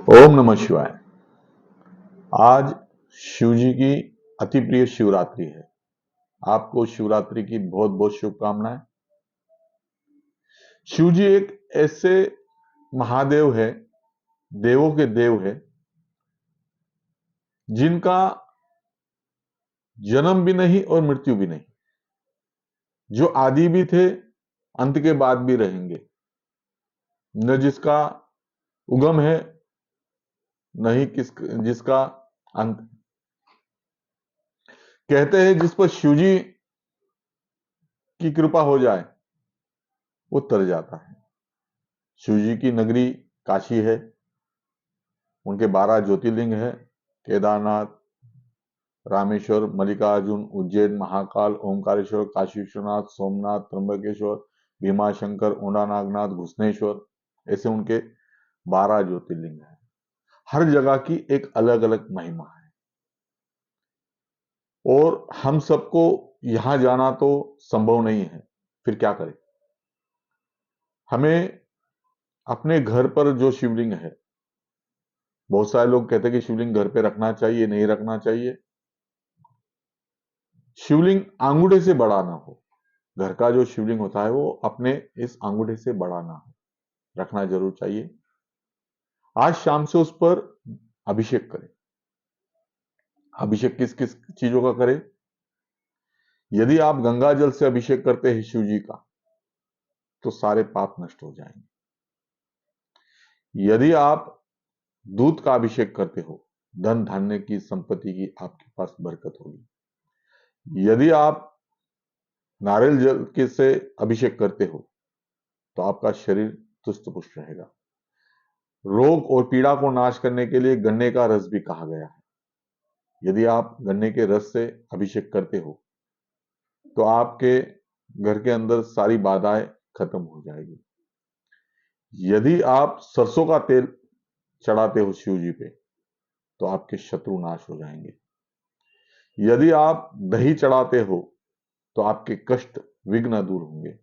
ओम नमः शिवाय। आज शिव जी की अति प्रिय शिवरात्रि है। आपको शिवरात्रि की बहुत बहुत शुभकामनाएं। शिव जी एक ऐसे महादेव है, देवों के देव है, जिनका जन्म भी नहीं और मृत्यु भी नहीं, जो आदि भी थे, अंत के बाद भी रहेंगे, न जिसका उगम है, न ही जिसका अंत। कहते हैं जिस पर शिव जी की कृपा हो जाए वो तर जाता है। शिव जी की नगरी काशी है, उनके 12 ज्योतिर्लिंग है, केदारनाथ, रामेश्वर, मल्लिकार्जुन, उज्जैन, महाकाल, ओमकारेश्वर, काशी विश्वनाथ, सोमनाथ, त्र्यंबकेश्वर, भीमाशंकर, ओंडा नागनाथ, घुसनेश्वर, ऐसे उनके 12 ज्योतिर्लिंग हैं। हर जगह की एक अलग अलग महिमा है और हम सबको यहां जाना तो संभव नहीं है, फिर क्या करें। हमें अपने घर पर जो शिवलिंग है, बहुत सारे लोग कहते हैं कि शिवलिंग घर पे रखना चाहिए, नहीं रखना चाहिए। शिवलिंग अंगूठे से बड़ा ना हो। घर का जो शिवलिंग होता है वो अपने इस अंगूठे से बड़ा ना हो, रखना जरूर चाहिए। आज शाम से उस पर अभिषेक करें। अभिषेक किस किस चीजों का करें? यदि आप गंगा जल से अभिषेक करते हैं शिव जी का, तो सारे पाप नष्ट हो जाएंगे। यदि आप दूध का अभिषेक करते हो, धन धान्य की, संपत्ति की आपके पास बरकत होगी। यदि आप नारियल जल के से अभिषेक करते हो तो आपका शरीर तुष्ट पुष्ट रहेगा। रोग और पीड़ा को नाश करने के लिए गन्ने का रस भी कहा गया है। यदि आप गन्ने के रस से अभिषेक करते हो तो आपके घर के अंदर सारी बाधाएं खत्म हो जाएगी। यदि आप सरसों का तेल चढ़ाते हो शिव जी पे तो आपके शत्रु नाश हो जाएंगे। यदि आप दही चढ़ाते हो तो आपके कष्ट विघ्न दूर होंगे।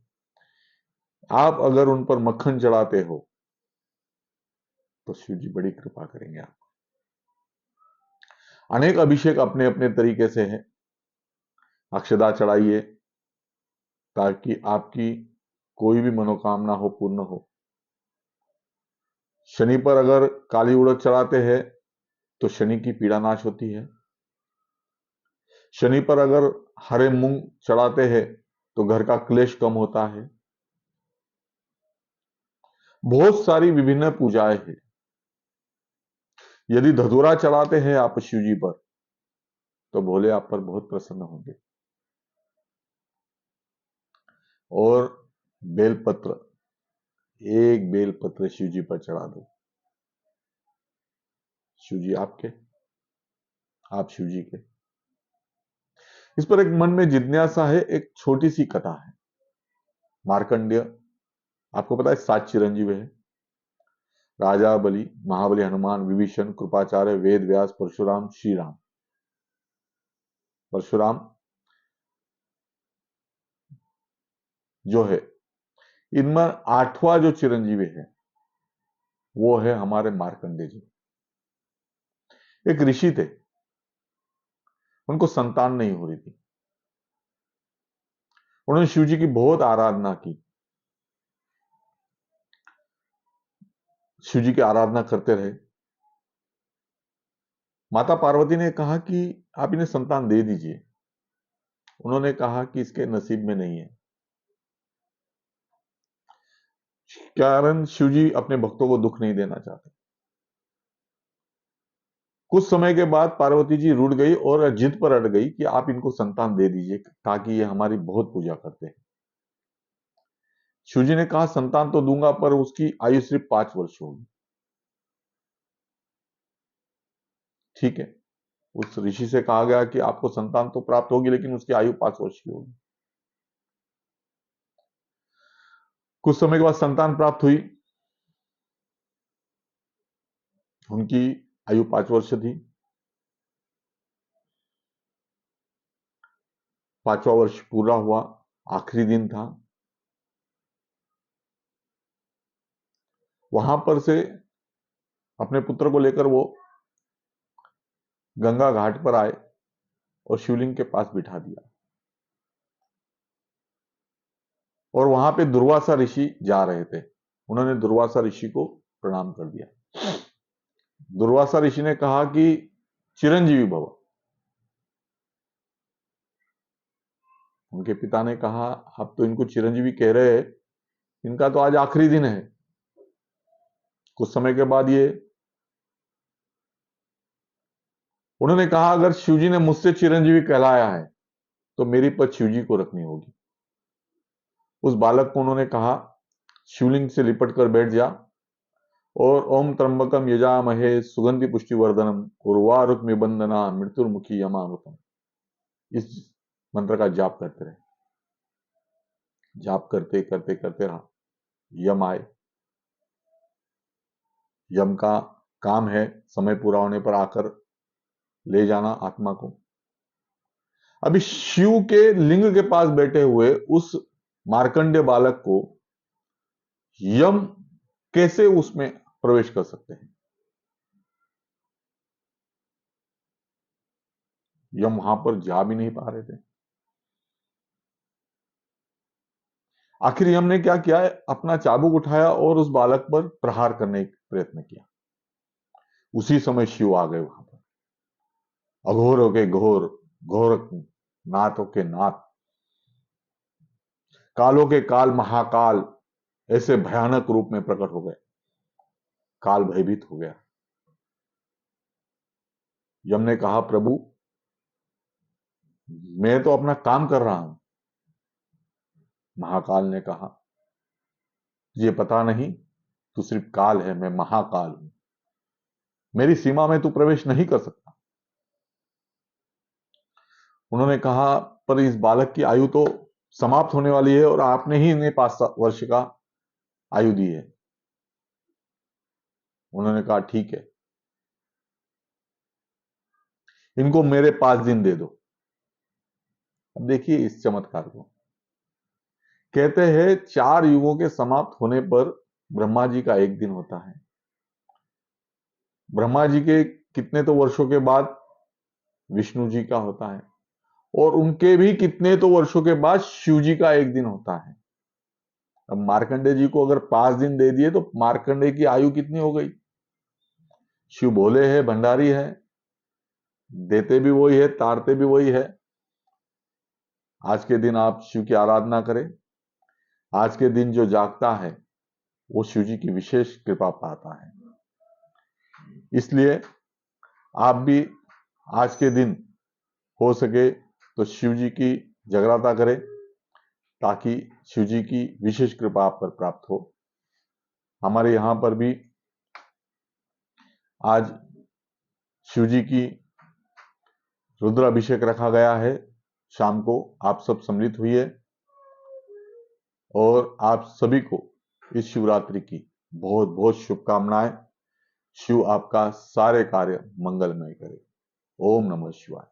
आप अगर उन पर मक्खन चढ़ाते हो तो शिव जी बड़ी कृपा करेंगे। आप अनेक अभिषेक अपने अपने तरीके से हैं। अक्षदा चढ़ाइए ताकि आपकी कोई भी मनोकामना हो पूर्ण हो। शनि पर अगर काली उड़द चढ़ाते हैं तो शनि की पीड़ा नाश होती है। शनि पर अगर हरे मूंग चढ़ाते हैं तो घर का क्लेश कम होता है। बहुत सारी विभिन्न पूजाएं हैं। यदि धतूरा चढ़ाते हैं आप शिव जी पर तो भोले आप पर बहुत प्रसन्न होंगे। और बेलपत्र, एक बेलपत्र शिव जी पर चढ़ा दो, शिव जी आपके, आप शिव जी के। इस पर एक मन में जिज्ञासा है। एक छोटी सी कथा है। मार्कंडेय, आपको पता है 7 चिरंजीव है। राजा बलि, महाबली हनुमान, विभीषण, कृपाचार्य, वेद व्यास, परशुराम, श्री राम। परशुराम जो है, इनमें 8वां जो चिरंजीवी है वो है हमारे मार्कंडेय जी। एक ऋषि थे, उनको संतान नहीं हो रही थी। उन्होंने शिव जी की बहुत आराधना की। शिव जी की आराधना करते रहे। माता पार्वती ने कहा कि आप इन्हें संतान दे दीजिए। उन्होंने कहा कि इसके नसीब में नहीं है। कारण शिव जी अपने भक्तों को दुख नहीं देना चाहते। कुछ समय के बाद पार्वती जी रूठ गई और जिद पर अड़ गई कि आप इनको संतान दे दीजिए ताकि ये हमारी बहुत पूजा करते हैं। शिव जी ने कहा संतान तो दूंगा पर उसकी आयु सिर्फ 5 वर्ष होगी। ठीक है, उस ऋषि से कहा गया कि आपको संतान तो प्राप्त होगी लेकिन उसकी आयु 5 वर्ष की होगी। कुछ समय के बाद संतान प्राप्त हुई। उनकी आयु 5 वर्ष थी। 5वां वर्ष पूरा हुआ, आखिरी दिन था। वहां पर से अपने पुत्र को लेकर वो गंगा घाट पर आए और शिवलिंग के पास बिठा दिया। और वहां पे दुर्वासा ऋषि जा रहे थे। उन्होंने दुर्वासा ऋषि को प्रणाम कर दिया। दुर्वासा ऋषि ने कहा कि चिरंजीवी भव। उनके पिता ने कहा, आप तो इनको चिरंजीवी कह रहे हैं, इनका तो आज आखिरी दिन है। कुछ समय के बाद ये उन्होंने कहा, अगर शिवजी ने मुझसे चिरंजीवी कहलाया है तो मेरी पद शिवजी को रखनी होगी। उस बालक को उन्होंने कहा, शिवलिंग से लिपट कर बैठ जा और ओम त्र्यंबकम यजामहे सुगंधि पुष्टिवर्धनम उर्वारुक निबंधना मृत्युर्मुखी यमामृतम, इस मंत्र का जाप करते रहे। जाप करते करते करते रहा। यम आए। यम का काम है समय पूरा होने पर आकर ले जाना आत्मा को। अभी शिव के लिंग के पास बैठे हुए उस मार्कंडेय बालक को यम कैसे उसमें प्रवेश कर सकते हैं? यम वहां पर जा भी नहीं पा रहे थे। आखिर यम ने क्या किया है, अपना चाबुक उठाया और उस बालक पर प्रहार करने का प्रयत्न किया। उसी समय शिव आ गए वहां पर। अघोरों के घोर, घोर नाथों के नाथ, कालों के काल महाकाल ऐसे भयानक रूप में प्रकट हो गए। काल भयभीत हो गया। यम ने कहा, प्रभु मैं तो अपना काम कर रहा हूं। महाकाल ने कहा, ये पता नहीं, तू सिर्फ काल है, मैं महाकाल हूं, मेरी सीमा में तू प्रवेश नहीं कर सकता। उन्होंने कहा, पर इस बालक की आयु तो समाप्त होने वाली है और आपने ही इन्हें 5 वर्ष का आयु दी है। उन्होंने कहा, ठीक है, इनको मेरे 5 दिन दे दो। अब देखिए इस चमत्कार को। कहते हैं 4 युगों के समाप्त होने पर ब्रह्मा जी का एक दिन होता है। ब्रह्मा जी के कितने तो वर्षों के बाद विष्णु जी का होता है और उनके भी कितने तो वर्षों के बाद शिव जी का एक दिन होता है। अब मार्कंडेय जी को अगर 5 दिन दे दिए तो मार्कंडेय की आयु कितनी हो गई? शिव भोले है, भंडारी है, देते भी वही है, तारते भी वही है। आज के दिन आप शिव की आराधना करें। आज के दिन जो जागता है वो शिव जी की विशेष कृपा पाता है। इसलिए आप भी आज के दिन हो सके तो शिव जी की जगराता करें ताकि शिव जी की विशेष कृपा आप पर प्राप्त हो। हमारे यहां पर भी आज शिव जी की रुद्राभिषेक रखा गया है। शाम को आप सब सम्मिलित हुई है और आप सभी को इस शिवरात्रि की बहुत बहुत शुभकामनाएं। शिव आपका सारे कार्य मंगलमय करे। ओम नमः शिवाय।